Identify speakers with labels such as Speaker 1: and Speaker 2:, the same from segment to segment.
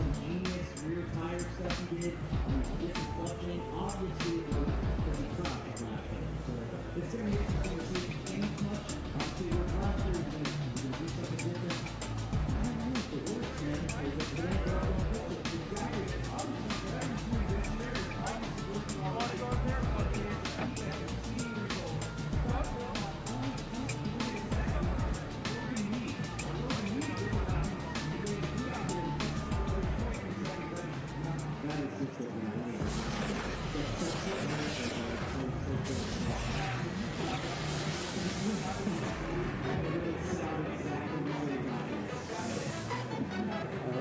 Speaker 1: ingenious rear tire stuff he did. This is clutching. Obviously, it was because he dropped it last minute. So this thing is going to see any clutch. Obviously, we're last year, he's going to do something different. I don't know if it works, man. Is it going to go on this? Exactly. Obviously, what I'm doing this year is obviously working on what on there, but it's seeing results.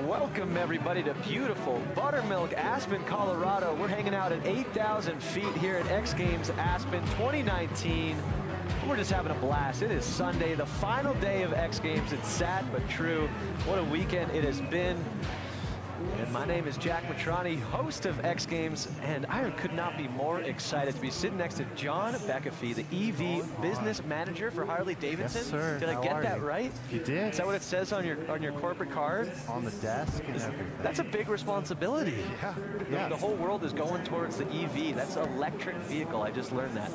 Speaker 2: Welcome everybody to beautiful Buttermilk, Aspen, Colorado. We're hanging out at 8,000 feet here at X Games Aspen 2019. We're just having a blast. It is Sunday, the final day of X Games. It's sad but true. What a weekend it has been. And my name is Jack Matrani, host of X Games, and I could not be more excited to be sitting next to John Beckafee, the EV business manager for Harley-Davidson.
Speaker 3: Yes, sir.
Speaker 2: Did I get that right?
Speaker 3: You did.
Speaker 2: Is that what it says on your corporate card?
Speaker 3: On the desk and everything.
Speaker 2: That's a big responsibility.
Speaker 3: Yeah.
Speaker 2: The whole world is going towards the EV. That's an electric vehicle. I just learned that.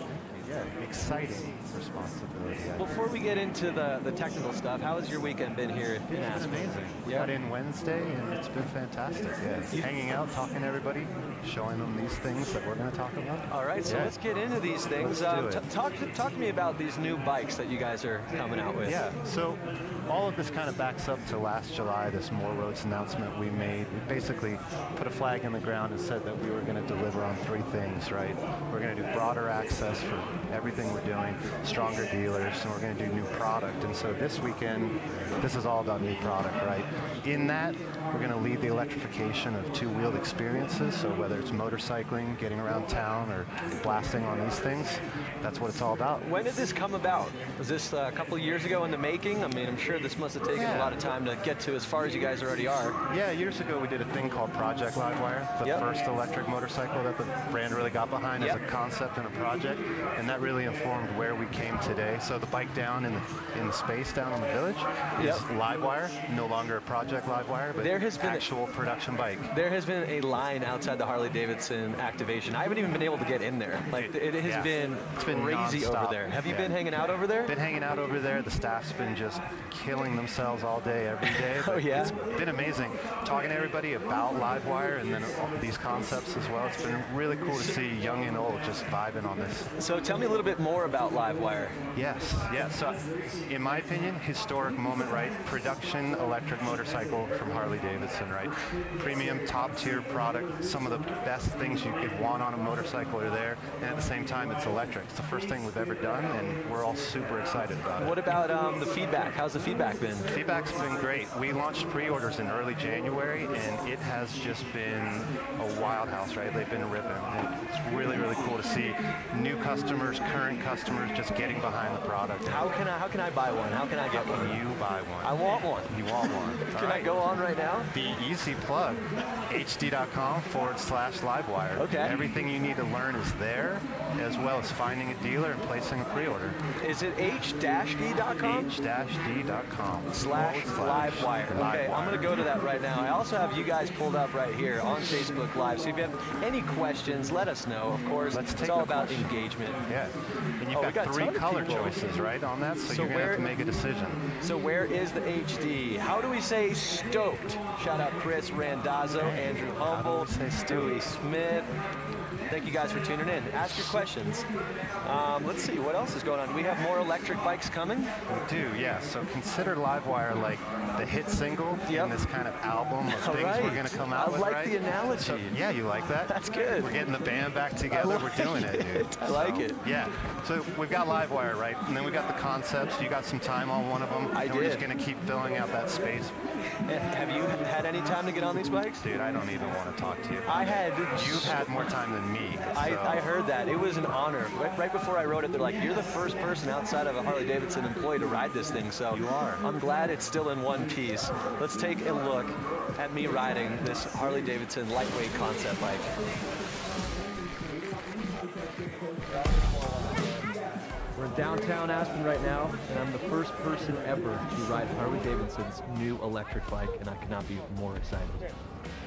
Speaker 3: Yeah, exciting responsibility.
Speaker 2: Before we get into the technical stuff, how has your weekend been here in Aspen?
Speaker 3: It's been amazing. We got in Wednesday and it's been fantastic. Yeah, hanging out, talking to everybody, showing them these things that we're going to talk about.
Speaker 2: All right, so let's get into these things. Talk to me about these new bikes that you guys are coming out with.
Speaker 3: Yeah, so all of this kind of backs up to last July, this More Roads announcement we made. We basically put a flag in the ground and said that we were going to deliver on three things, right? We're going to do broader access for everything we're doing, stronger dealers, and we're going to do new product. And so this weekend, this is all about new product, right? In that, we're going to lead the electrification of two-wheeled experiences. So whether it's motorcycling, getting around town, or blasting on these things, that's what it's all about.
Speaker 2: When did this come about? Was this a couple of years ago in the making? I mean, I'm sure this must have taken a lot of time to get to as far as you guys already are.
Speaker 3: Yeah, years ago we did a thing called Project Livewire, the first electric motorcycle that the brand really got behind as a concept and a project, and that really informed where we came today. So the bike down in the space down in the village is Livewire, no longer a Project Livewire, but there has been actual production bike.
Speaker 2: There has been a line outside the Harley-Davidson activation. I haven't even been able to get in there. Like it has been crazy over there. Have you been hanging out over there?
Speaker 3: Been hanging out over there. The staff's been just killing themselves all day, every day. It's been amazing. Talking to everybody about Livewire and then all these concepts as well. It's been really cool to see young and old just vibing on this.
Speaker 2: So tell me a little bit more about Livewire.
Speaker 3: Yes. So in my opinion, historic moment, right? Production electric motorcycle from Harley-Davidson, right? Premium, top tier product. Some of the best things you could want on a motorcycle are there. And at the same time, it's electric. It's the first thing we've ever done, and we're all super excited about it.
Speaker 2: What about the feedback? How's the feedback been?
Speaker 3: Feedback's been great. We launched pre-orders in early January, and it has just been a wild house, right? They've been ripping. And it's really, really cool to see new customers, current customers just getting behind the product.
Speaker 2: How can I buy one? How can I get one?
Speaker 3: You buy one.
Speaker 2: I want one.
Speaker 3: You want one.
Speaker 2: Can I go on right now?
Speaker 3: The easy plug, hd.com/livewire.
Speaker 2: Okay.
Speaker 3: Everything you need to learn is there, as well as finding a dealer and placing a pre-order.
Speaker 2: Is it h-d.com?
Speaker 3: h-d.com/livewire.
Speaker 2: Okay, I'm going to go to that right now. I also have you guys pulled up right here on Facebook Live. So if you have any questions, let us know. Of course, it's all about engagement.
Speaker 3: Yeah. And you've got three color choices, right, on that, so you're going to have to make a decision.
Speaker 2: So where is the HD? How do we say stoked? Shout out Chris Randazzo, Andrew Humble, Stewie Smith. Thank you guys for tuning in. Ask your questions. Let's see, what else is going on? We have more electric bikes coming?
Speaker 3: We do, yeah. So consider Livewire like the hit single in this kind of album of things we're going to come out with,
Speaker 2: I like the analogy.
Speaker 3: So, yeah, you like that?
Speaker 2: That's good.
Speaker 3: We're getting the band back together. We're doing it, dude.
Speaker 2: I like it.
Speaker 3: Yeah. So we've got Livewire, right? And then we got the concepts. You got some time on one of them. We're just going to keep filling out that space.
Speaker 2: Have you had any time to get on these bikes?
Speaker 3: Dude, I don't even want to talk to you. You've had more time than me.
Speaker 2: I heard that. It was an honor. Right before I wrote it, they're like, you're the first person outside of a Harley-Davidson employee to ride this thing. So
Speaker 3: you are.
Speaker 2: I'm glad it's still in one piece. Let's take a look at me riding this Harley-Davidson lightweight concept bike. We're in downtown Aspen right now, and I'm the first person ever to ride Harley-Davidson's new electric bike, and I could not be more excited.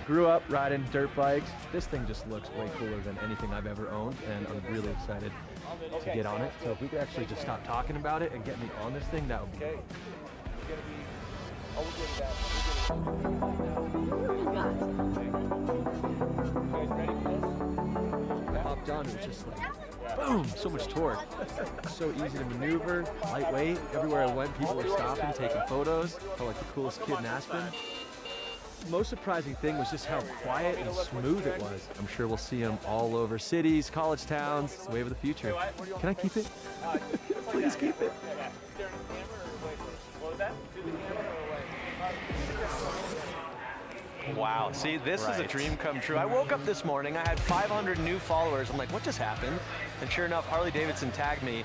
Speaker 4: Grew up riding dirt bikes. This thing just looks way cooler than anything I've ever owned, and I'm really excited to get on it. So if we could actually just stop talking about it and get me on this thing, that would be great. Hopped on, it was just like, boom, so much torque. So easy to maneuver, lightweight. Everywhere I went, people were stopping, taking photos. Felt like the coolest kid in Aspen. The most surprising thing was just how quiet and smooth it was. I'm sure we'll see them all over cities, college towns. It's the wave of the future. Can I keep it? Please keep it.
Speaker 2: Wow, see, this is a dream come true. I woke up this morning, I had 500 new followers. I'm like, what just happened? And sure enough, Harley-Davidson tagged me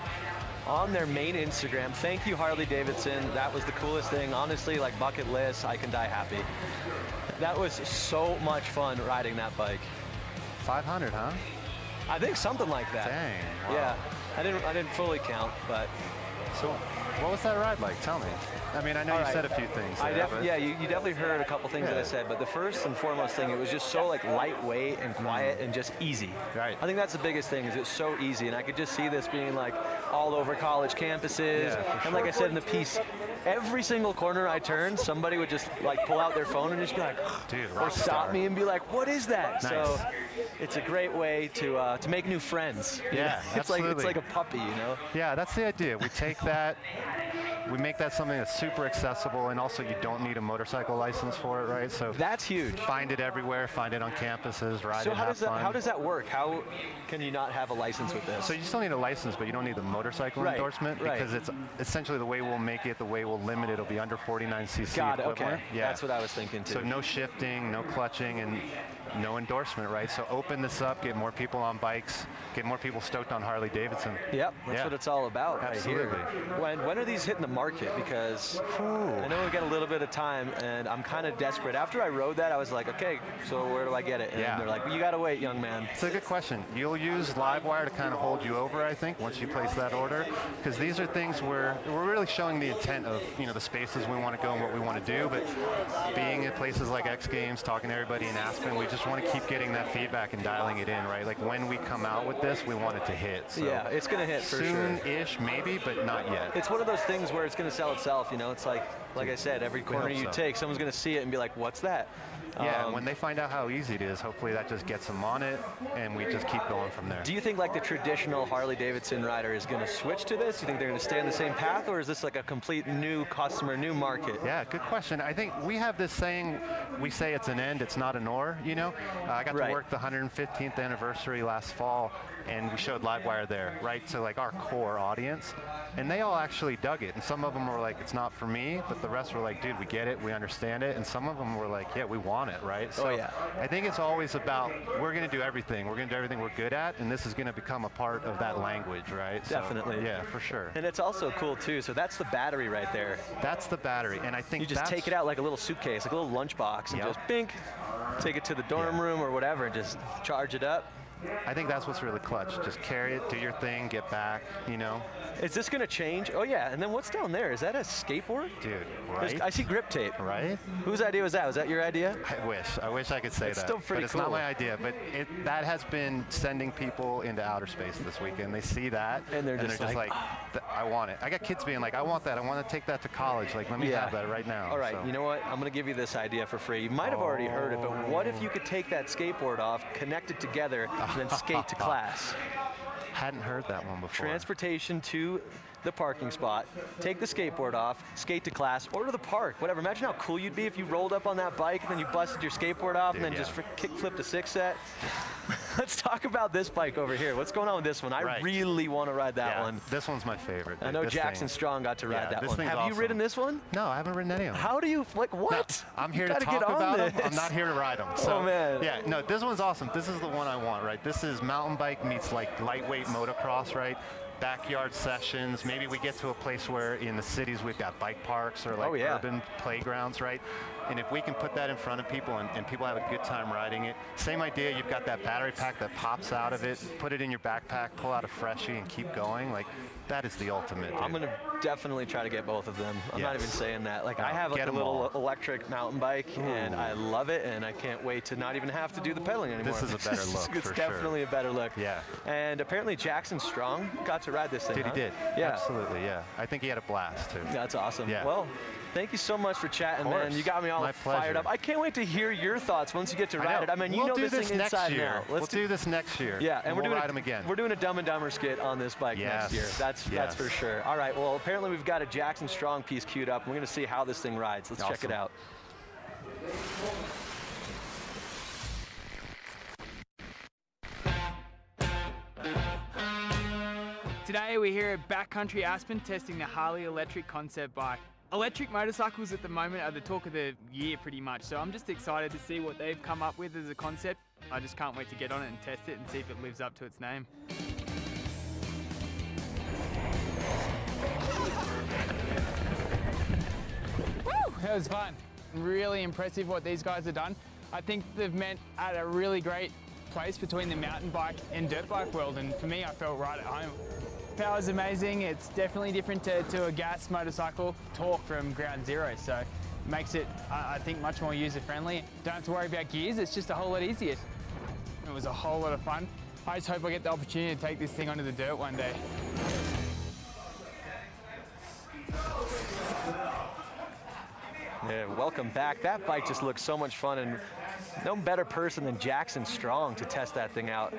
Speaker 2: on their main Instagram. Thank you, Harley-Davidson. That was the coolest thing. Honestly, like bucket list, I can die happy. That was so much fun riding that bike.
Speaker 3: 500, huh?
Speaker 2: I think something like that.
Speaker 3: Dang. Wow.
Speaker 2: Yeah, I didn't fully count, but.
Speaker 3: So, what was that ride like? Tell me. I mean, I know you said a few things.
Speaker 2: Yeah, you definitely heard a couple things that I said, but the first and foremost thing, it was just so like lightweight and quiet and just easy.
Speaker 3: Right.
Speaker 2: I think that's the biggest thing, is it's so easy, and I could just see this being like all over college campuses.
Speaker 3: Yeah,
Speaker 2: and like I said in the piece, every single corner I turned, somebody would just like pull out their phone and just be like,
Speaker 3: dude,
Speaker 2: or stop me and be like, what is that?
Speaker 3: Nice.
Speaker 2: So it's a great way to make new friends.
Speaker 3: Yeah,
Speaker 2: it's like a puppy, you know?
Speaker 3: Yeah, that's the idea. We take that, we make that something that's super accessible, and also you don't need a motorcycle license for it, right? So
Speaker 2: that's huge.
Speaker 3: Find it everywhere, find it on campuses, ride
Speaker 2: so
Speaker 3: it, have fun.
Speaker 2: How does that work? How can you not have a license with this?
Speaker 3: So you still need a license, but you don't need the motorcycle endorsement, because it's essentially the way we'll make it, the way we'll limit it, it'll be under 49cc
Speaker 2: Got it,
Speaker 3: equivalent.
Speaker 2: okay.
Speaker 3: Yeah.
Speaker 2: That's what I was thinking too.
Speaker 3: So no shifting, no clutching, and no endorsement, right? So open this up, get more people on bikes, get more people stoked on Harley-Davidson.
Speaker 2: Yep, that's what it's all about.
Speaker 3: Absolutely.
Speaker 2: Right here. When are these hitting the market? Because I know we've got a little bit of time, and I'm kind of desperate. After I rode that, I was like, okay, so where do I get it? And they're like, well, you got to wait, young man.
Speaker 3: It's a good question. You'll use Livewire to kind of hold you over, I think, once you place that order, because these are things where we're really showing the intent of, you know, the spaces we want to go and what we want to do, but being in places like X Games, talking to everybody in Aspen, we just want to keep getting that feedback and dialing it in, right? Like when we come out with this, we want it to hit. So
Speaker 2: yeah, it's going to hit for sure.
Speaker 3: Soon-ish, maybe, but not yet.
Speaker 2: It's one of those things where it's going to sell itself, you know? It's like I said, every corner you take, someone's going to see it and be like, what's that?
Speaker 3: Yeah, when they find out how easy it is, hopefully that just gets them on it, and we just keep going from there.
Speaker 2: Do you think like the traditional Harley-Davidson rider is going to switch to this? Do you think they're going to stay on the same path, or is this like a complete new customer, new market?
Speaker 3: Yeah, good question. I think we have this saying, we say it's an end, it's not an or, you know? I got to work the 115th anniversary last fall, and we showed Livewire there, right? So like our core audience, and they all actually dug it. And some of them were like, it's not for me, but the rest were like, dude, we get it, we understand it. And some of them were like, yeah, we want it, right? So I think it's always about, we're going to do everything. We're going to do everything we're good at, and this is going to become a part of that language, right?
Speaker 2: Definitely.
Speaker 3: So, yeah, for sure.
Speaker 2: And it's also cool too. So that's the battery right there.
Speaker 3: That's the battery, and I think
Speaker 2: you just take it out like a little suitcase, like a little lunchbox, and just bink, take it to the dorm room or whatever, and just charge it up.
Speaker 3: I think that's what's really clutch. Just carry it, do your thing, get back, you know.
Speaker 2: Is this going to change? Oh, yeah. And then what's down there? Is that a skateboard?
Speaker 3: Dude, right?
Speaker 2: I see grip tape.
Speaker 3: Right?
Speaker 2: Whose idea was that? Was that your idea?
Speaker 3: I wish I could say that.
Speaker 2: It's still pretty
Speaker 3: but it's
Speaker 2: cool.
Speaker 3: not my idea. But that has been sending people into outer space this weekend. They see that,
Speaker 2: and they're just like
Speaker 3: I want it. I got kids being like, I want that. I want to take that to college. Like, let me have that right now.
Speaker 2: All right, you know what? I'm going to give you this idea for free. You might have already heard it, but what if you could take that skateboard off, connect it together, and then skate to class?
Speaker 3: Hadn't heard that one before.
Speaker 2: Transportation to the parking spot, take the skateboard off, skate to class, or to the park, whatever. Imagine how cool you'd be if you rolled up on that bike and then you busted your skateboard off and then just kick flipped a six set. Let's talk about this bike over here. What's going on with this one? I really want to ride that one.
Speaker 3: This one's my favorite.
Speaker 2: I know Jackson Strong got to ride that one. Have you ridden this one?
Speaker 3: No, I haven't ridden any of them.
Speaker 2: How do you, like, what?
Speaker 3: No, I'm here to talk about them. I'm not here to ride them. So,
Speaker 2: oh, man.
Speaker 3: Yeah, no, this one's awesome. This is the one I want, right? This is mountain bike meets like lightweight motocross, right? Backyard sessions. Maybe we get to a place where in the cities we've got bike parks or like urban playgrounds, right? And if we can put that in front of people and people have a good time riding it, same idea, you've got that battery pack that pops out of it, put it in your backpack, pull out a freshie and keep going. Like, that is the ultimate. Dude.
Speaker 2: I'm gonna definitely try to get both of them. I'm not even saying that. Like, I have like a little electric mountain bike, and I love it, and I can't wait to not even have to do the pedaling anymore.
Speaker 3: This is a better look.
Speaker 2: It's definitely a better look.
Speaker 3: Yeah.
Speaker 2: And apparently Jackson Strong got to ride this thing.
Speaker 3: He did.
Speaker 2: Yeah.
Speaker 3: Absolutely. Yeah. I think he had a blast too.
Speaker 2: That's awesome.
Speaker 3: Yeah.
Speaker 2: Well, thank you so much for chatting, man. You got me all fired up. I can't wait to hear your thoughts once you get to ride it. I mean, you know this thing inside and out.
Speaker 3: We'll do this next year.
Speaker 2: Yeah, and
Speaker 3: we'll ride them again.
Speaker 2: We're doing a Dumb and Dumber skit on this bike next year. That's for sure. All right. Well, apparently we've got a Jackson Strong piece queued up. We're going to see how this thing rides. Let's check it out.
Speaker 5: Today we're here at Backcountry Aspen testing the Harley electric concept bike. Electric motorcycles at the moment are the talk of the year pretty much, so I'm just excited to see what they've come up with as a concept. I just can't wait to get on it and test it and see if it lives up to its name. Woo! That was fun. Really impressive what these guys have done. I think they've met at a really great place between the mountain bike and dirt bike world, and for me I felt right at home. Power's amazing. It's definitely different to a gas motorcycle. Torque from ground zero, so it makes it, I think, much more user-friendly. Don't have to worry about gears, it's just a whole lot easier. It was a whole lot of fun. I just hope I get the opportunity to take this thing onto the dirt one day.
Speaker 2: Yeah, welcome back. That bike just looks so much fun, and no better person than Jackson Strong to test that thing out.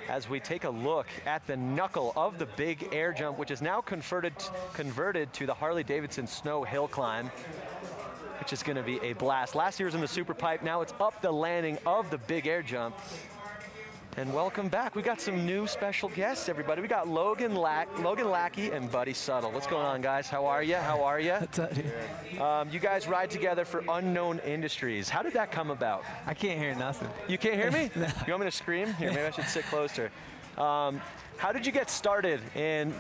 Speaker 2: As we take a look at the knuckle of the big air jump, which is now converted to the Harley-Davidson snow hill climb, which is going to be a blast. Last year was in the super pipe, now it's up the landing of the big air jump. And welcome back. We got some new special guests, everybody. We got Logan Lackey and Buddy Suttle. What's going on, guys? How are you? How are you?
Speaker 6: What's up, dude?
Speaker 2: You guys ride together for Unknown Industries. How did that come about?
Speaker 6: I can't hear nothing.
Speaker 2: You can't hear me?
Speaker 6: No.
Speaker 2: You want me to scream? Here, maybe I should sit closer. How did you get started in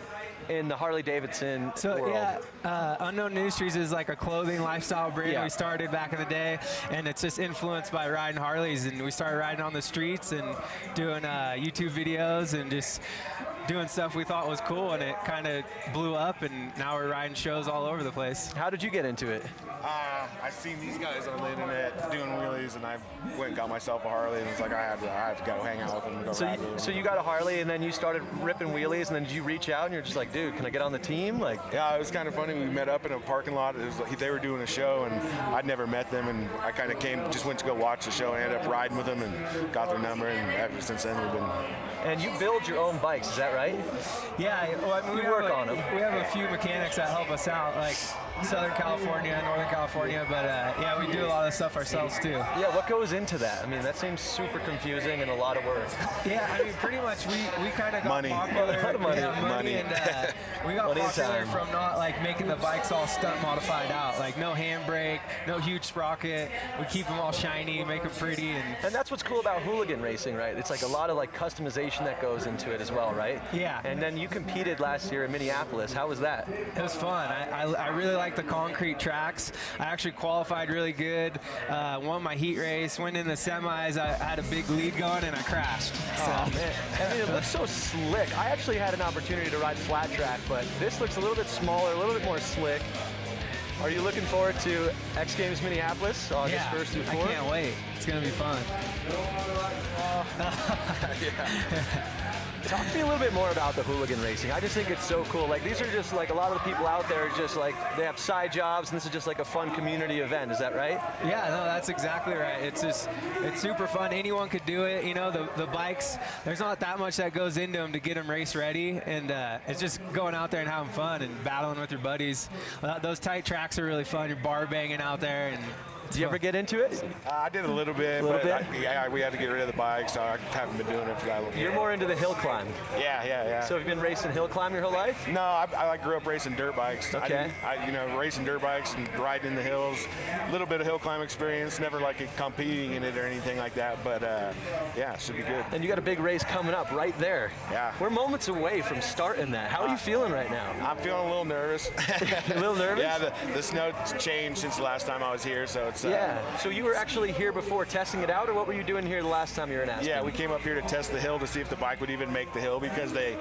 Speaker 2: the Harley-Davidson world?
Speaker 6: Yeah, Unknown Industries is like a clothing lifestyle brand we started back in the day, and it's just influenced by riding Harleys, and we started riding on the streets and doing YouTube videos and just doing stuff we thought was cool, and it kind of blew up, and now we're riding shows all over the place.
Speaker 2: How did you get into it?
Speaker 7: I've seen these guys on the internet doing wheelies, and I went and got myself a Harley, and it's like I had to go hang out with them and go ride with them.
Speaker 2: So you got a Harley, and then you started ripping wheelies, and then did you reach out and you're just like, dude, can I get on the team? Like,
Speaker 7: yeah, it was kind of funny. We met up in a parking lot. It was like they were doing a show, and I'd never met them, and I kind of just went to go watch the show and ended up riding with them and got their number, and ever since then we've been.
Speaker 2: And you build your own bikes, is that right?
Speaker 6: Yeah, well, I mean,
Speaker 2: we work on them.
Speaker 6: We have a few mechanics that help us out, like Southern California, Northern California, but yeah, we do a lot of stuff ourselves too.
Speaker 2: Yeah, what goes into that? I mean, that seems super confusing and a lot of work.
Speaker 6: Yeah, I mean, pretty much we kind of got popular.
Speaker 2: A lot of money.
Speaker 6: Yeah, money. And we got popular from not like making the bikes all stunt modified out, like no handbrake, no huge sprocket. We keep them all shiny, make them pretty.
Speaker 2: And that's what's cool about hooligan racing, right? It's like a lot of like customization that goes into it as well, right?
Speaker 6: Yeah.
Speaker 2: And then you competed last year in Minneapolis. How was that?
Speaker 6: It was fun. I really like the concrete tracks. I actually qualified really good, won my heat race, went in the semis. I had a big lead going and I crashed.
Speaker 2: Oh man, I mean, it looks so slick. I actually had an opportunity to ride flat track, but this looks a little bit smaller, a little bit more slick. Are you looking forward to X Games Minneapolis August 1st through 4th?
Speaker 6: I can't wait. It's going to be fun.
Speaker 2: Talk to me a little bit more about the hooligan racing. I just think it's so cool. Like, these are just like a lot of the people out there just like they have side jobs, and this is just like a fun community event. Is that right?
Speaker 6: Yeah, no, that's exactly right. It's super fun. Anyone could do it. You know, the bikes, there's not that much that goes into them to get them race ready, and it's just going out there and having fun and battling with your buddies. Those tight tracks are really fun. You're bar banging out there, and
Speaker 2: did you ever get into it?
Speaker 7: I did a little bit, yeah, we had to get rid of the bike, so I haven't been doing it for that long.
Speaker 2: You're more into the hill climb.
Speaker 7: Yeah.
Speaker 2: So have you been racing hill climb your whole life?
Speaker 7: No, I grew up racing dirt bikes.
Speaker 2: Okay.
Speaker 7: Racing dirt bikes and riding in the hills. A little bit of hill climb experience, never like competing in it or anything like that, but yeah, it should be good.
Speaker 2: And you got a big race coming up right there.
Speaker 7: Yeah.
Speaker 2: We're moments away from starting that. How are you feeling right now?
Speaker 7: I'm feeling a little nervous.
Speaker 2: A little nervous?
Speaker 7: Yeah, the snow's changed since the last time I was here, so
Speaker 2: Yeah. So you were actually here before testing it out, or what were you doing here the last time you were in Aspen?
Speaker 7: Yeah, we came up here to test the hill to see if the bike would even make the hill because they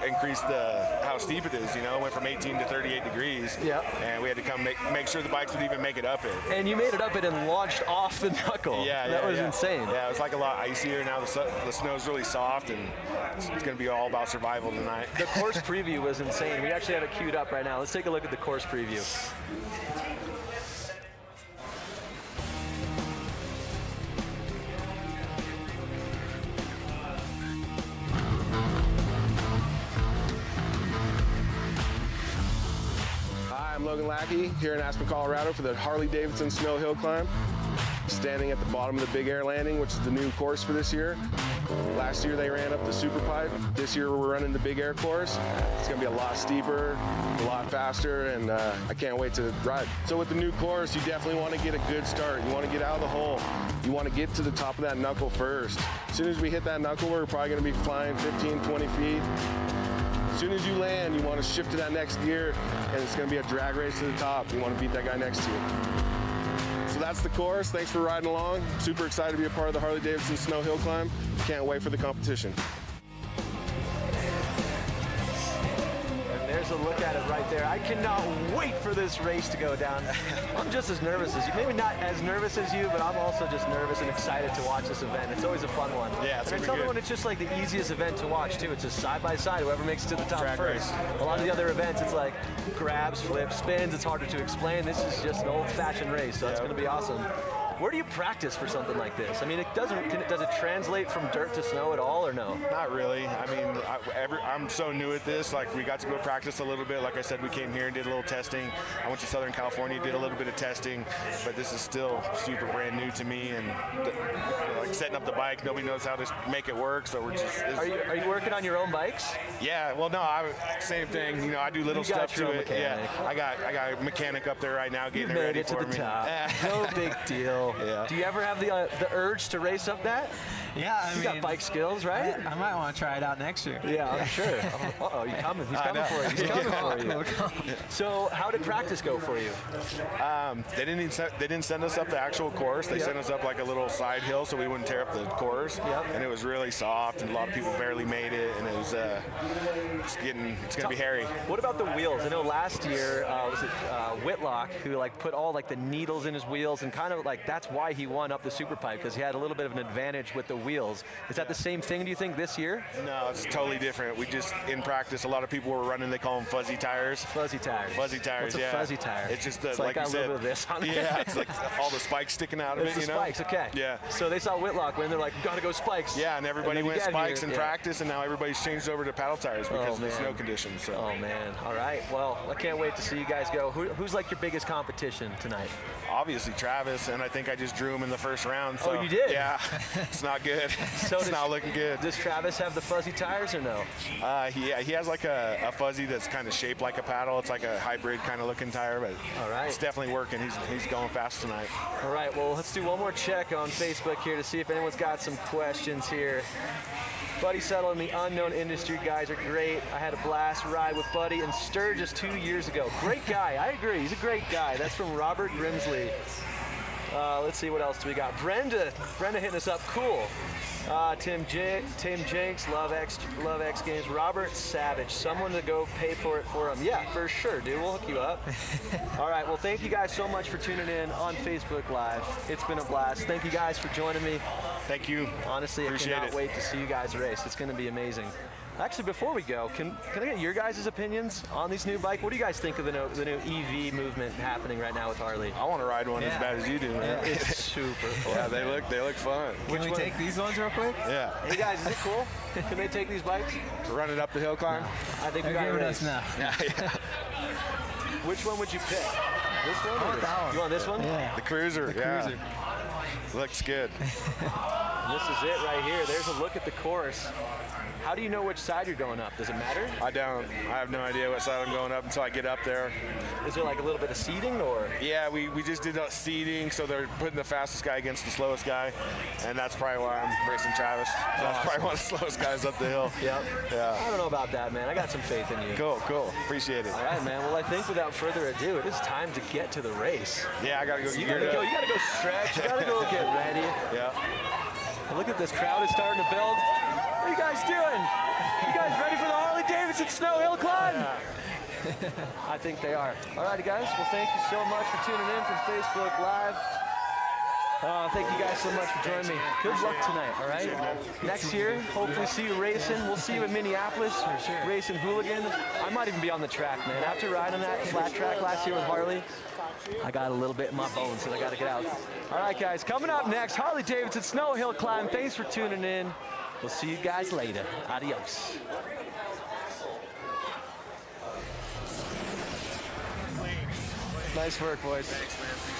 Speaker 7: increased how steep it is. You know, it went from 18 to 38 degrees.
Speaker 2: Yep.
Speaker 7: And we had to come make sure the bikes would even make it up it.
Speaker 2: And you made it up it and launched off the knuckle.
Speaker 7: Yeah,
Speaker 2: that was insane.
Speaker 7: Yeah, it was like a lot icier. Now the snow's really soft, and it's going to be all about survival tonight.
Speaker 2: The course preview was insane. We actually have it queued up right now. Let's take a look at the course preview.
Speaker 8: Hi, I'm Logan Lackey here in Aspen, Colorado for the Harley-Davidson Snow Hill Climb. Standing at the bottom of the Big Air Landing, which is the new course for this year. Last year they ran up the Super Pipe. This year we're running the Big Air course. It's gonna be a lot steeper, a lot faster, and I can't wait to ride. So with the new course, you definitely want to get a good start. You want to get out of the hole. You want to get to the top of that knuckle first. As soon as we hit that knuckle, we're probably gonna be flying 15, 20 feet. As soon as you land, you want to shift to that next gear, and it's going to be a drag race to the top. You want to beat that guy next to you. So that's the course. Thanks for riding along. Super excited to be a part of the Harley-Davidson Snow Hill Climb. Can't wait for the competition.
Speaker 2: And there's a look at it right there. I cannot wait for this race to go down. I'm just as nervous as you. Maybe not as nervous as you, but I'm also just nervous and excited to watch this event. It's always a fun one.
Speaker 7: Yeah, it's
Speaker 2: and
Speaker 7: gonna
Speaker 2: it's
Speaker 7: be
Speaker 2: another
Speaker 7: good.
Speaker 2: one. It's just like the easiest event to watch too. It's just side by side. Whoever makes it to the top
Speaker 7: Drag
Speaker 2: first.
Speaker 7: race.
Speaker 2: A lot of the other events, it's like grabs, flips, spins. It's harder to explain. This is just an old-fashioned race, so it's going to be awesome. Where do you practice for something like this? I mean, does it translate from dirt to snow at all, or no?
Speaker 7: Not really. I mean, I'm so new at this. Like, we got to go practice a little bit. Like I said, we came here and did a little testing. I went to Southern California, did a little bit of testing, but this is still super brand new to me. And like setting up the bike, nobody knows how to make it work. So we're just.
Speaker 2: Are you working on your own bikes?
Speaker 7: Yeah. Well, no. Same thing. You know, I do little
Speaker 2: You got
Speaker 7: stuff
Speaker 2: your
Speaker 7: to
Speaker 2: own
Speaker 7: it.
Speaker 2: mechanic.
Speaker 7: Yeah. I got a mechanic up there right now getting
Speaker 2: You
Speaker 7: it
Speaker 2: made
Speaker 7: ready
Speaker 2: it to
Speaker 7: for
Speaker 2: the
Speaker 7: me.
Speaker 2: top. No big deal.
Speaker 7: Yeah.
Speaker 2: Do you ever have the urge to race up that?
Speaker 6: Yeah,
Speaker 2: You got bike skills, right?
Speaker 6: I might want to try it out next year.
Speaker 2: Yeah, I'm sure. Uh-oh, he's coming. He's coming for you. He's coming for you. So how did practice go for you?
Speaker 7: They didn't send us up the actual course. They sent us up like a little side hill so we wouldn't tear up the course.
Speaker 2: Yep.
Speaker 7: And it was really soft, and a lot of people barely made it, and it was it's gonna be hairy.
Speaker 2: What about the wheels? I know last year was it Whitlock who like put all like the needles in his wheels and kind of like that's why he won up the Super Pipe because he had a little bit of an advantage with the wheels. Is that the same thing? Do you think this year?
Speaker 7: No, it's totally different. We just in practice, a lot of people were running. They call them fuzzy tires.
Speaker 2: Fuzzy tires.
Speaker 7: Fuzzy tires.
Speaker 2: What's a
Speaker 7: yeah.
Speaker 2: fuzzy tire?
Speaker 7: It's just the
Speaker 2: It's
Speaker 7: like
Speaker 2: got
Speaker 7: you
Speaker 2: a little
Speaker 7: said.
Speaker 2: bit of this on it.
Speaker 7: Yeah, it's like all the spikes sticking out of
Speaker 2: It's
Speaker 7: it.
Speaker 2: the
Speaker 7: You know.
Speaker 2: spikes. Okay.
Speaker 7: Yeah.
Speaker 2: So they saw Whitlock win. They're like, gotta go spikes.
Speaker 7: Yeah, and everybody
Speaker 2: then you
Speaker 7: went
Speaker 2: get
Speaker 7: spikes
Speaker 2: here,
Speaker 7: in practice, and now everybody's changed over to paddle tires because of the
Speaker 2: man.
Speaker 7: snow conditions. So.
Speaker 2: Oh man. All right. Well, I can't wait to see you guys go. Who's like your biggest competition tonight?
Speaker 7: Obviously Travis, and I think I just drew him in the first round. So,
Speaker 2: Oh, you did?
Speaker 7: Yeah, it's not good.
Speaker 2: So
Speaker 7: it's not looking good.
Speaker 2: Does Travis have the fuzzy tires or no?
Speaker 7: He has like a fuzzy that's kind of shaped like a paddle. It's like a hybrid kind of looking tire, but
Speaker 2: All right.
Speaker 7: it's definitely working. He's going fast tonight.
Speaker 2: All right, well, let's do one more check on Facebook here to see if anyone's got some questions here. Buddy Settle and the Unknown Industry guys are great. I had a blast ride with Buddy and Sturgis 2 years ago. Great guy, I agree. He's a great guy. That's from Robert Grimsley. Let's see what else do we got. Brenda hitting us up. Cool. Tim Jenks, Love X Games. Robert Savage, someone to go pay for it for him. Yeah, for sure, dude. We'll hook you up. All right, well, thank you guys so much for tuning in on Facebook Live. It's been a blast. Thank you guys for joining me.
Speaker 7: Thank you.
Speaker 2: Honestly,
Speaker 7: Appreciate
Speaker 2: I cannot
Speaker 7: it.
Speaker 2: wait to see you guys race. It's going to be amazing. Actually, before we go, can I get your guys' opinions on these new bike? What do you guys think of the new EV movement happening right now with Harley?
Speaker 7: I want to ride one as bad as you do, man.
Speaker 2: It's super fun.
Speaker 7: Yeah, they look fun.
Speaker 6: Can we take these ones real quick?
Speaker 7: Yeah.
Speaker 2: Hey guys, is it cool? Can they take these bikes?
Speaker 7: Run it up the hill climb.
Speaker 2: I think we
Speaker 6: They're
Speaker 2: got
Speaker 6: giving
Speaker 2: race.
Speaker 6: us now.
Speaker 7: Yeah.
Speaker 2: Which one would you pick? This one?
Speaker 6: I want that one.
Speaker 2: You want this one?
Speaker 6: Yeah.
Speaker 7: The Cruiser.
Speaker 6: The
Speaker 7: yeah.
Speaker 6: Cruiser.
Speaker 7: Looks good.
Speaker 2: This is it right here. There's a look at the course. How do you know which side you're going up? Does it matter?
Speaker 7: I don't. I have no idea what side I'm going up until I get up there.
Speaker 2: Is there like a little bit of seeding or?
Speaker 7: Yeah, we just did seeding, so they're putting the fastest guy against the slowest guy, and that's probably why I'm racing Travis. That's probably one of the slowest guys up the hill.
Speaker 2: Yep.
Speaker 7: Yeah.
Speaker 2: I don't know about that, man. I got some faith in you.
Speaker 7: Cool. Appreciate it.
Speaker 2: All right, man. Well, I think without further ado, it is time to get to the race.
Speaker 7: Yeah, I gotta go.
Speaker 2: You gotta go stretch. You gotta go get ready.
Speaker 7: Yeah.
Speaker 2: Look at this crowd is starting to build. What are you guys doing? You guys ready for the Harley-Davidson Snow Hill Climb? Yeah. I think they are. All righty, guys. Well, thank you so much for tuning in from Facebook Live. Thank you guys so much for joining me. Good luck tonight, all right? Next year, hopefully see you racing. We'll see you in Minneapolis, racing Hooligan. I might even be on the track, man. After riding that flat track last year with Harley, I got a little bit in my bones, so I got to get out. All right, guys, coming up next, Harley-Davidson Snow Hill Climb. Thanks for tuning in. We'll see you guys later. Adios. Nice work, boys.
Speaker 7: Thanks, man.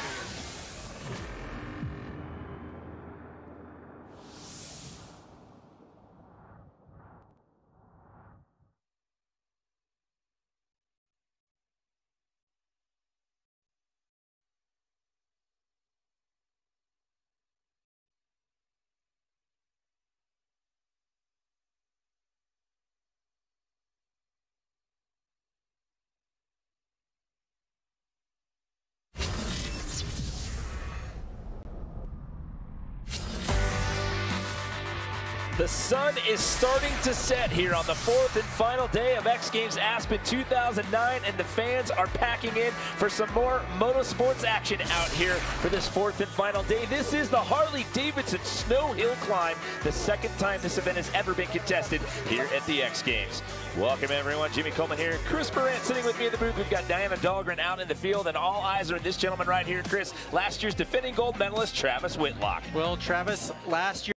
Speaker 9: The sun is starting to set here on the fourth and final day of X Games Aspen 2009, and the fans are packing in for some more motorsports action out here for this fourth and final day. This is the Harley-Davidson Snow Hill Climb, the second time this event has ever been contested here at the X Games. Welcome everyone, Jimmy Coleman here, Chris Barrett sitting with me in the booth. We've got Diana Dahlgren out in the field, and all eyes are on this gentleman right here, Chris, last year's defending gold medalist, Travis Whitlock.
Speaker 6: Well, Travis, last year